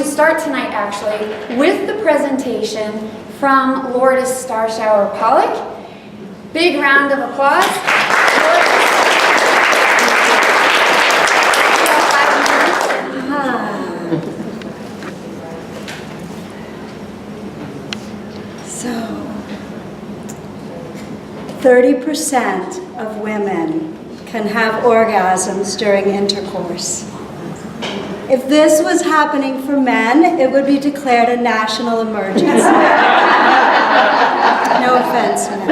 to start tonight, actually, with the presentation from Lourdes Starshower Pollock. Big round of applause. So, 30% of women can have orgasms during intercourse. If this was happening for men, it would be declared a national emergency. No offense, men.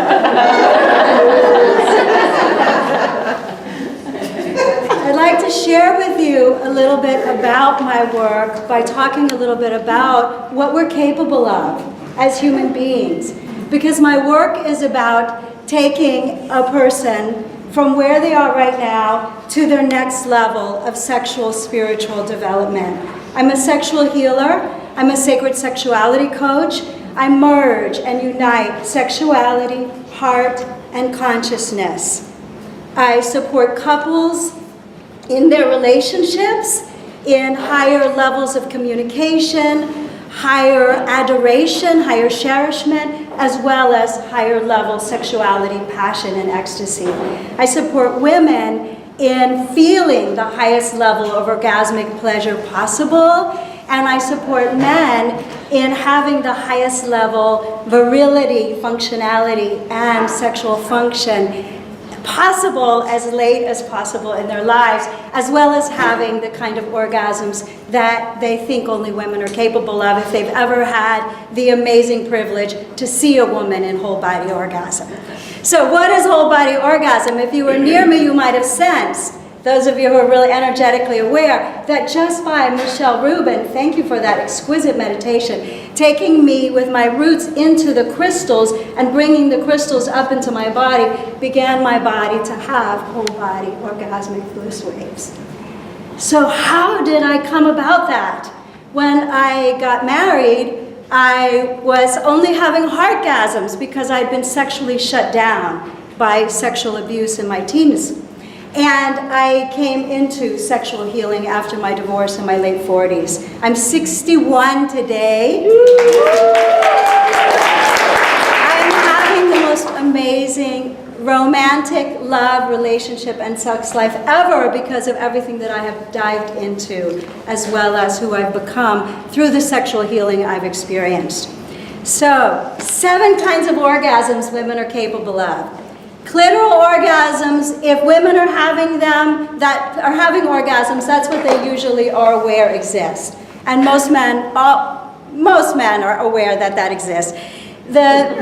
I'd like to share with you a little bit about my work by talking a little bit about what we're capable of as human beings. Because my work is about taking a person from where they are right now to their next level of sexual spiritual development. I'm a sexual healer. I'm a sacred sexuality coach. I merge and unite sexuality, heart, and consciousness. I support couples in their relationships, in higher levels of communication, higher adoration, higher cherishment, as well as higher level sexuality, passion, and ecstasy. I support women in feeling the highest level of orgasmic pleasure possible, and I support men in having the highest level virility, functionality, and sexual function possible as late as possible in their lives, as well as having the kind of orgasms that they think only women are capable of if they've ever had the amazing privilege to see a woman in whole body orgasm. So what is whole body orgasm? If you were near me, you might have sensed, those of you who are really energetically aware, that just by Michelle Rubin, thank you for that exquisite meditation, taking me with my roots into the crystals and bringing the crystals up into my body, began my body to have whole body orgasmic bliss waves. So how did I come about that? When I got married, I was only having heartgasms because I'd been sexually shut down by sexual abuse in my teens. And I came into sexual healing after my divorce in my late 40s. I'm 61 today. I'm having the most amazing romantic love, relationship, and sex life ever because of everything that I have dived into, as well as who I've become through the sexual healing I've experienced. So, 7 kinds of orgasms women are capable of. Clitoral orgasms, if women are having them, that are having orgasms, that's what they usually are aware exist. And most men are aware that that exists. The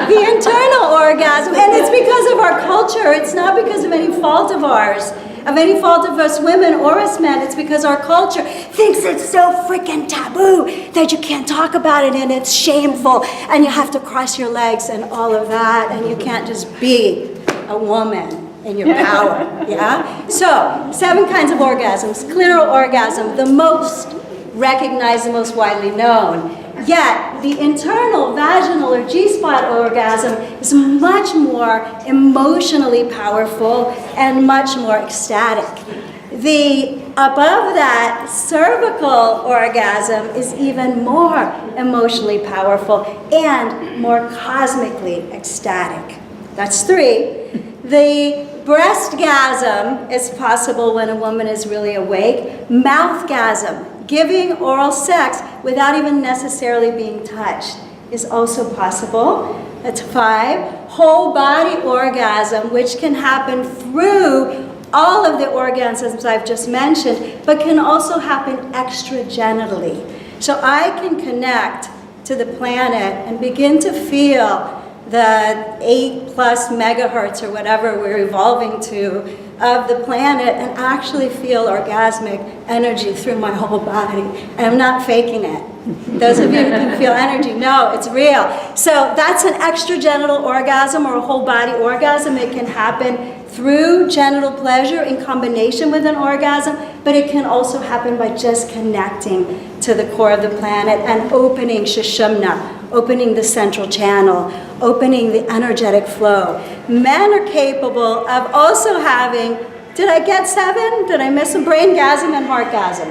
internal orgasm, and it's because of our culture, it's not because of any fault of ours, of any fault of us women or us men, it's because our culture thinks it's so freaking taboo that you can't talk about it and it's shameful and you have to cross your legs and all of that and you can't just be a woman in your power, yeah? So, 7 kinds of orgasms. Clitoral orgasm, the most recognized, the most widely known. Yet, the internal vaginal or G-spot orgasm is much more emotionally powerful and much more ecstatic. Above that, cervical orgasm is even more emotionally powerful and more cosmically ecstatic. That's 3. The breastgasm is possible when a woman is really awake. Mouthgasm, giving oral sex without even necessarily being touched, is also possible. That's 5. Whole body orgasm, which can happen through all of the orgasms I've just mentioned, but can also happen extragenitally. So I can connect to the planet and begin to feel the 8+ megahertz or whatever we're evolving to of the planet and actually feel orgasmic energy through my whole body. And I'm not faking it. Those of you who can feel energy, no, it's real. So that's an extragenital orgasm or a whole body orgasm. It can happen through genital pleasure in combination with an orgasm, but it can also happen by just connecting to the core of the planet and opening Sushumna, opening the central channel, opening the energetic flow. Men are capable of also having, did I get 7? Did I miss a braingasm and heartgasm?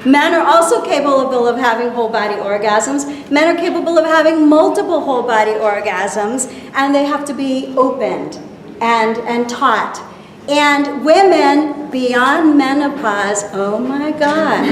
Men are also capable of having whole body orgasms. Men are capable of having multiple whole body orgasms, and they have to be opened and taught. And women beyond menopause, oh my God.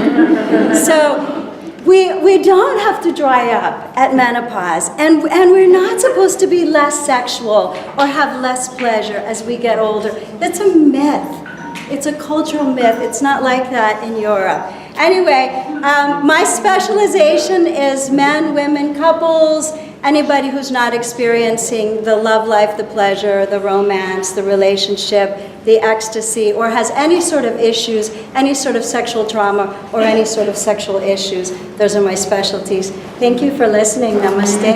So we don't have to dry up at menopause, and we're not supposed to be less sexual or have less pleasure as we get older. That's a myth. It's a cultural myth. It's not like that in Europe. Anyway, my specialization is men, women, couples, anybody who's not experiencing the love life, the pleasure, the romance, the relationship, the ecstasy, or has any sort of issues, any sort of sexual trauma, or any sort of sexual issues. Those are my specialties. Thank you for listening. Namaste.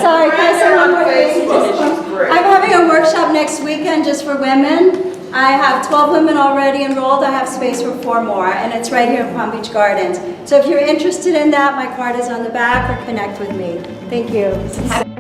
Sorry, can I say one more thing? I'm having a workshop next weekend just for women. I have 12 women already enrolled. I have space for 4 more, and it's right here in Palm Beach Gardens. So if you're interested in that, my card is on the back, or connect with me. Thank you.